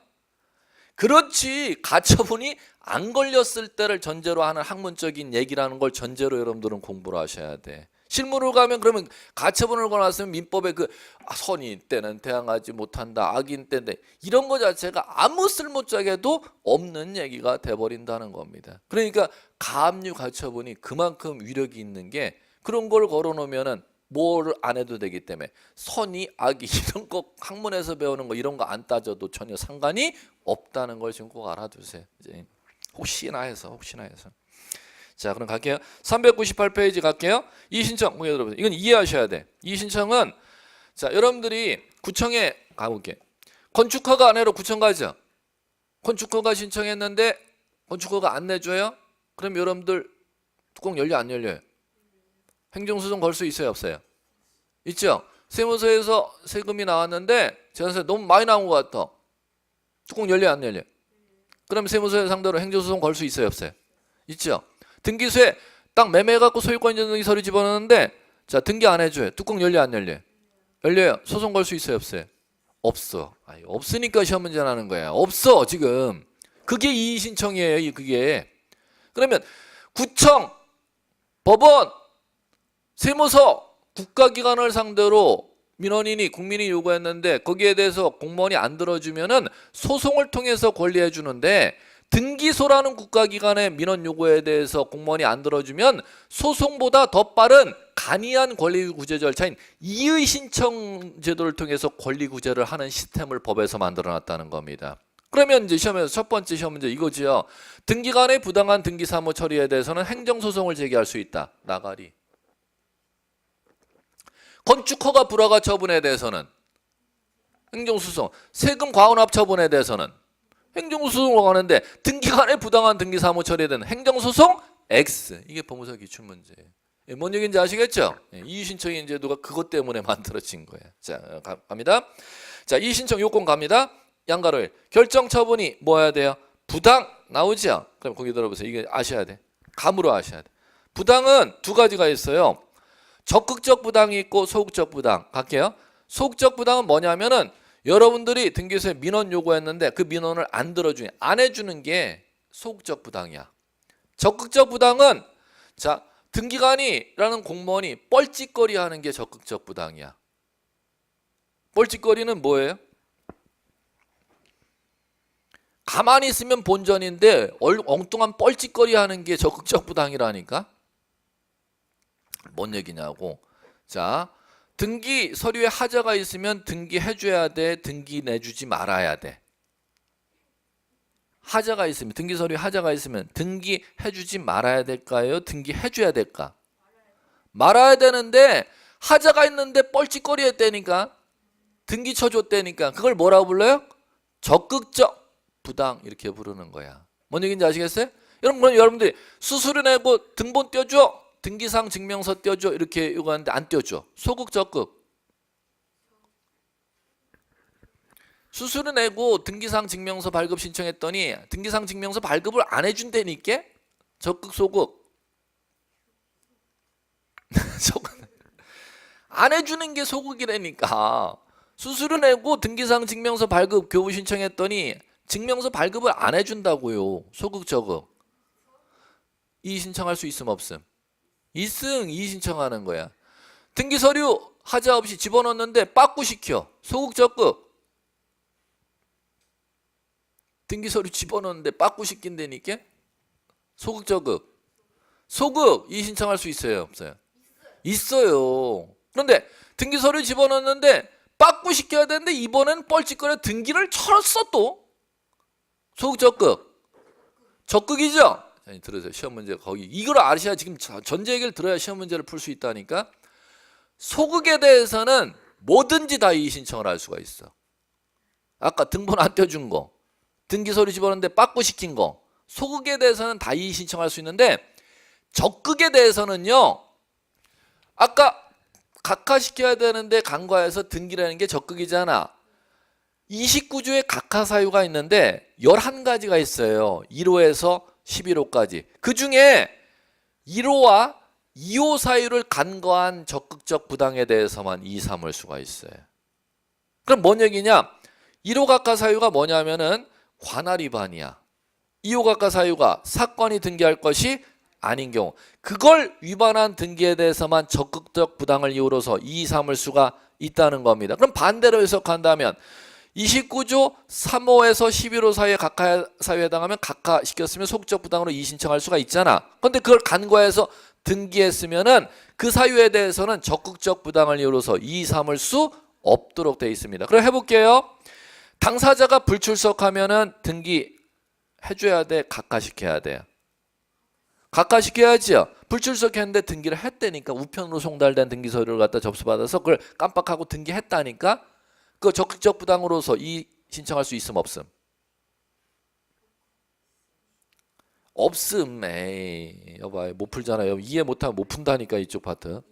그렇지. 가처분이 안 걸렸을 때를 전제로 하는 학문적인 얘기라는 걸 전제로 여러분들은 공부를 하셔야 돼. 실무로 가면 그러면 가처분을 걸어놨으면 민법에 그 선인 때는 대항하지 못한다. 악인 때인데 이런 거 자체가 아무 쓸모짝에도 없는 얘기가 돼버린다는 겁니다. 그러니까 가압류 가처분이 그만큼 위력이 있는 게 그런 걸 걸어놓으면은 뭘 안 해도 되기 때문에 선의 악이 이런 거 학문에서 배우는 거 이런 거 안 따져도 전혀 상관이 없다는 걸 지금 꼭 알아두세요. 이제 혹시나 해서. 자, 그럼 갈게요. 398페이지 갈게요. 이의신청 여러분 이건 이해하셔야 돼. 이의신청은 자 여러분들이 구청에 가볼게. 건축허가 안 해로 구청 가죠. 건축허가 신청했는데 건축허가 안 내줘요. 그럼 여러분들 뚜껑 열려 안 열려요? 행정소송 걸 수 있어요 없어요? 있죠. 세무서에서 세금이 나왔는데 재산세 너무 많이 나온 것 같아. 뚜껑 열려 안 열려? 그럼 세무서 상대로 행정소송 걸 수 있어요 없어요? 있죠. 등기소에 딱 매매해갖고 소유권 인정 등기 서류 집어넣는데 자 등기 안 해줘요. 뚜껑 열려 안 열려? 열려요. 소송 걸 수 있어요 없어요? 없어. 아니, 없으니까 시험 문제 나는 거야. 없어 지금. 그게 이의신청이에요. 그게. 그러면 구청, 법원, 세무서, 국가기관을 상대로 민원인이 국민이 요구했는데 거기에 대해서 공무원이 안 들어주면은 소송을 통해서 권리해 주는데 등기소라는 국가기관의 민원 요구에 대해서 공무원이 안 들어주면 소송보다 더 빠른 간이한 권리구제 절차인 이의신청 제도를 통해서 권리구제를 하는 시스템을 법에서 만들어놨다는 겁니다. 그러면 이제 시험에서 첫 번째 시험 문제 이거지요. 등기관의 부당한 등기사무 처리에 대해서는 행정소송을 제기할 수 있다. 나가리. 건축허가 불허가 처분에 대해서는 행정소송, 세금 과언합 처분에 대해서는 행정소송으로 가는데 등기관의 부당한 등기사무 처리에 대한 행정소송 X. 이게 법무사 기출문제예요. 뭔 얘기인지 아시겠죠? 이의신청인 제도가 그것 때문에 만들어진 거예요. 자, 갑니다. 자, 이의신청 요건 갑니다. 양가로일. 결정 처분이 뭐 해야 돼요? 부당 나오죠? 그럼 거기 들어보세요. 이게 아셔야 돼. 감으로 아셔야 돼. 부당은 두 가지가 있어요. 적극적 부당이 있고 소극적 부당. 갈게요. 소극적 부당은 뭐냐면은 여러분들이 등기소에 민원 요구했는데 그 민원을 안 들어주냐, 안 해주는 게 소극적 부당이야. 적극적 부당은 자 등기관이라는 공무원이 뻘짓거리 하는 게 적극적 부당이야. 뻘짓거리는 뭐예요? 가만히 있으면 본전인데 엉뚱한 뻘짓거리 하는 게 적극적 부당이라니까. 뭔 얘기냐고. 자, 등기 서류에 하자가 있으면 등기해줘야 돼. 등기 내주지 말아야 돼. 하자가 있으면 등기 서류에 하자가 있으면 등기해주지 말아야 될까요? 등기해줘야 될까? 말아야 되는데 하자가 있는데 뻘짓거리 했다니까. 등기 쳐줬다니까. 그걸 뭐라고 불러요? 적극적 부당 이렇게 부르는 거야. 뭔 얘기인지 아시겠어요? 여러분, 그럼 여러분들이 수수료 내고 등본 떼줘, 등기상 증명서 떼줘 이렇게 요구하는데 안 떼줘. 소극 적극. 수수료 내고 등기상 증명서 발급 신청했더니 등기상 증명서 발급을 안 해준다니까? 적극 소극. 안 해주는 게 소극이라니까. 수수료 내고 등기상 증명서 발급 교부 신청했더니 증명서 발급을 안 해준다고요. 소극 적극. 이의 신청할 수 있음 없음? 있음. 이의 신청하는 거야. 등기 서류 하자 없이 집어넣었는데 빠꾸시켜. 소극 적극. 등기 서류 집어넣었는데 빠꾸시킨다니까? 소극 적극. 소극. 이의 신청할 수 있어요 없어요? 있어요. 그런데 등기 서류 집어넣었는데 빠꾸 시켜야 되는데 이번엔 뻘짓거려 등기를 철었어 또. 소극 적극. 적극이죠? 들으세요. 시험 문제 거기 이걸 아셔야 지금 전제 얘기를 들어야 시험 문제를 풀 수 있다니까. 소극에 대해서는 뭐든지 다 이의 신청을 할 수가 있어. 아까 등본 안 떼준 거, 등기 서류 집어넣는데 빠꾸 시킨 거, 소극에 대해서는 다 이의 신청할 수 있는데 적극에 대해서는요. 아까 각하시켜야 되는데 간과해서 등기라는 게 적극이잖아. 29조에 각하 사유가 있는데 11가지가 있어요. 1호에서 11호까지. 그중에 1호와 2호 사유를 간과한 적극적 부당에 대해서만 이의 삼을 수가 있어요. 그럼 뭔 얘기냐? 1호 각하 사유가 뭐냐면은 관할 위반이야. 2호 각하 사유가 사건이 등기할 것이 아닌 경우, 그걸 위반한 등기에 대해서만 적극적 부당을 이유로서 이의 삼을 수가 있다는 겁니다. 그럼 반대로 해석한다면 29조 3호에서 11호 사유에 각하 사유에 해당하면 각하시켰으면 소극적 부당으로 이의 신청할 수가 있잖아. 그런데 그걸 간과해서 등기했으면은 그 사유에 대해서는 적극적 부당을 이유로서 이의 삼을 수 없도록 되어 있습니다. 그럼 해볼게요. 당사자가 불출석하면은 등기 해줘야 돼, 각하시켜야 돼요? 각하시켜야지요. 불출석했는데 등기를 했다니까. 우편으로 송달된 등기 서류를 갖다 접수받아서 그걸 깜빡하고 등기했다니까. 그 적극적 부당으로서 이의 신청할 수 있음 없음? 없음. 에이, 여봐요. 못 풀잖아요. 이해 못하면 못 푼다니까 이쪽 파트.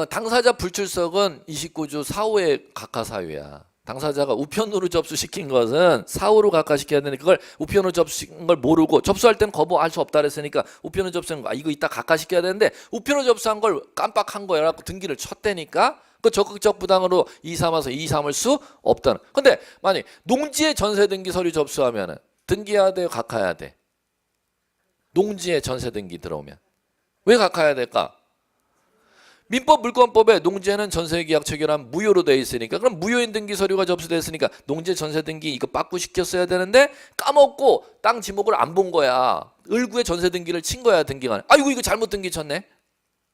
당사자 불출석은 29조 4호의 각하사유야. 당사자가 우편으로 접수시킨 것은 4호로 각하시켜야 되는데 그걸 우편으로 접수시킨 걸 모르고 접수할 때는 거부할 수 없다 그랬으니까 우편으로 접수한 거 이거 이따 각하시켜야 되는데 우편으로 접수한 걸 깜빡한 거야. 그래갖고 등기를 쳤다니까. 그 적극적 부당으로 이의 삼아서 이의 삼을 수 없다는. 근데 만약 농지의 전세 등기 서류 접수하면은 등기해야 돼요, 각하해야 돼? 농지의 전세 등기 들어오면 왜 각하해야 될까? 민법 물권법에 농지에는 전세계약 체결한 무효로 되어 있으니까. 그럼 무효인 등기 서류가 접수됐으니까 농지 전세 등기 이거 빠꾸 시켰어야 되는데 까먹고 땅 지목을 안 본 거야. 을구에 전세 등기를 친 거야. 등기관에. 아이고 이거 잘못 등기 쳤네.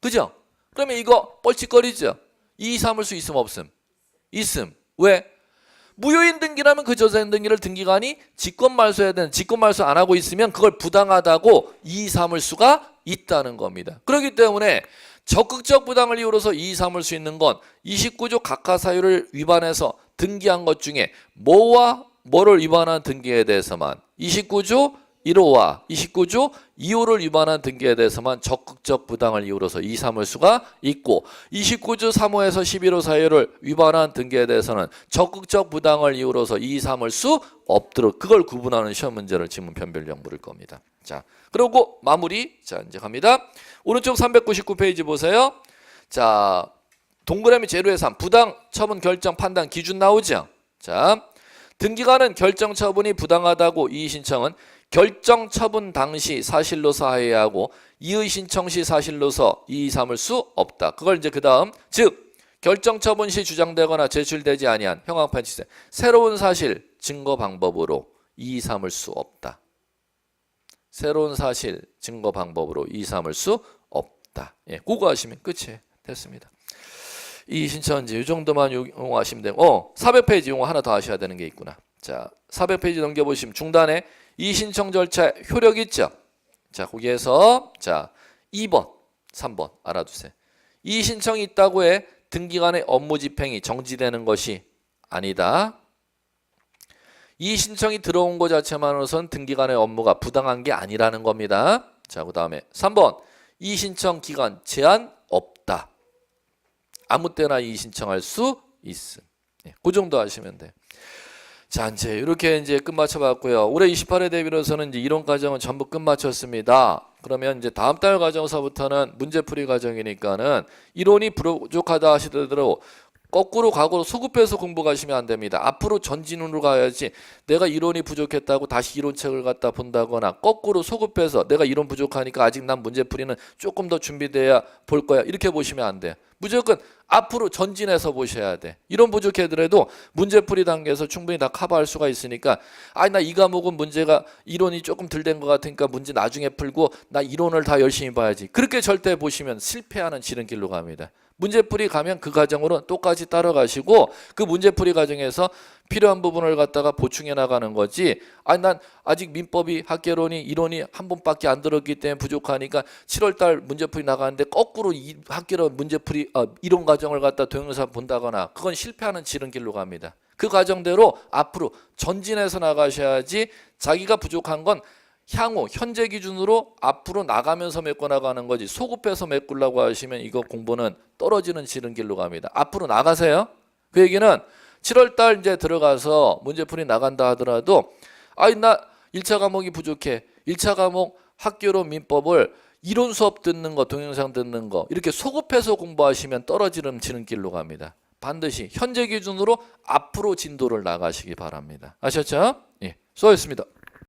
그죠? 그러면 이거 뻘짓거리죠. 이의 삼을 수 있음 없음? 있음. 왜? 무효인 등기라면 그 전세 등기를 등기관이 직권 말소해야 되는, 직권 말소 안 하고 있으면 그걸 부당하다고 이의 삼을 수가 있다는 겁니다. 그렇기 때문에 적극적 부당을 이유로서 이의 삼을 수 있는 건 29조 각하 사유를 위반해서 등기한 것 중에 뭐와 뭐를 위반한 등기에 대해서만 29조 1호와 29조 2호를 위반한 등기에 대해서만 적극적 부당을 이유로서 이의 삼을 수가 있고 29조 3호에서 11호 사유를 위반한 등기에 대해서는 적극적 부당을 이유로서 이의 삼을 수 없도록 그걸 구분하는 시험 문제를 지문 변별령 물을 겁니다. 자, 그리고 마무리. 자, 이제 갑니다. 오른쪽 399페이지 보세요. 자, 동그라미 제로의 3 부당 처분 결정 판단 기준 나오죠. 자, 등기관은 결정 처분이 부당하다고 이의 신청은 결정 처분 당시 사실로서 하여야하고 이의 신청 시 사실로서 이의 삼을 수 없다. 그걸 이제 그 다음 즉 결정 처분 시 주장되거나 제출되지 아니한 형황판 시세 새로운 사실 증거 방법으로 이의 삼을 수 없다. 새로운 사실 증거 방법으로 이의 삼을 수 없다. 예, 그거 하시면 끝이 됐습니다. 이의 신청인지 이 정도만 용어하시면 되고 400페이지 용어 하나 더 하셔야 되는 게 있구나. 자, 400페이지 넘겨보시면 중단에 이의 신청 절차 효력 있죠. 자, 거기에서 자 2번 3번 알아두세요. 이의 신청이 있다고 해 등기간의 업무 집행이 정지되는 것이 아니다. 이의 신청이 들어온 것 자체만으로선 등기간의 업무가 부당한 게 아니라는 겁니다. 자, 그 다음에 3번 이의 신청 기간 제한 없다. 아무 때나 이의 신청할 수 있음. 그 정도 하시면 돼. 자, 이제 이렇게 이제 끝마쳐 봤고요. 올해 28회 대비로서는 이제 이론 과정은 전부 끝마쳤습니다. 그러면 이제 다음 달 과정서부터는 문제풀이 과정이니까는 이론이 부족하다 하시더라도 거꾸로 과거로 소급해서 공부하시면 안 됩니다. 앞으로 전진으로 가야지 내가 이론이 부족했다고 다시 이론책을 갖다 본다거나 거꾸로 소급해서 내가 이론 부족하니까 아직 난 문제풀이는 조금 더 준비돼야 볼 거야 이렇게 보시면 안 돼요. 무조건 앞으로 전진해서 보셔야 돼. 이론 부족하더라도 문제풀이 단계에서 충분히 다 커버할 수가 있으니까 나 이 과목은 문제가 이론이 조금 덜 된 것 같으니까 문제 나중에 풀고 나 이론을 다 열심히 봐야지. 그렇게 절대 보시면 실패하는 지름길로 갑니다. 문제풀이 가면 그 과정으로 똑같이 따라가시고 그 문제풀이 과정에서 필요한 부분을 갖다가 보충해 나가는 거지. 난 아직 민법이 학개론이 이론이 한 번밖에 안 들었기 때문에 부족하니까 7월달 문제풀이 나가는데 거꾸로 이 학개론 문제풀이 이론 과정을 갖다 동영상 본다거나 그건 실패하는 지름길로 갑니다. 그 과정대로 앞으로 전진해서 나가셔야지 자기가 부족한 건 향후 현재 기준으로 앞으로 나가면서 메꿔 나가는 거지 소급해서 메꾸려고 하시면 이거 공부는 떨어지는 지름길로 갑니다. 앞으로 나가세요. 그 얘기는 7월달 이제 들어가서 문제풀이 나간다 하더라도 나 1차 과목이 부족해. 1차 과목 학교론 민법을 이론 수업 듣는 거 동영상 듣는 거 이렇게 소급해서 공부하시면 떨어지는 지름길로 갑니다. 반드시 현재 기준으로 앞으로 진도를 나가시기 바랍니다. 아셨죠? 예, 수고하셨습니다.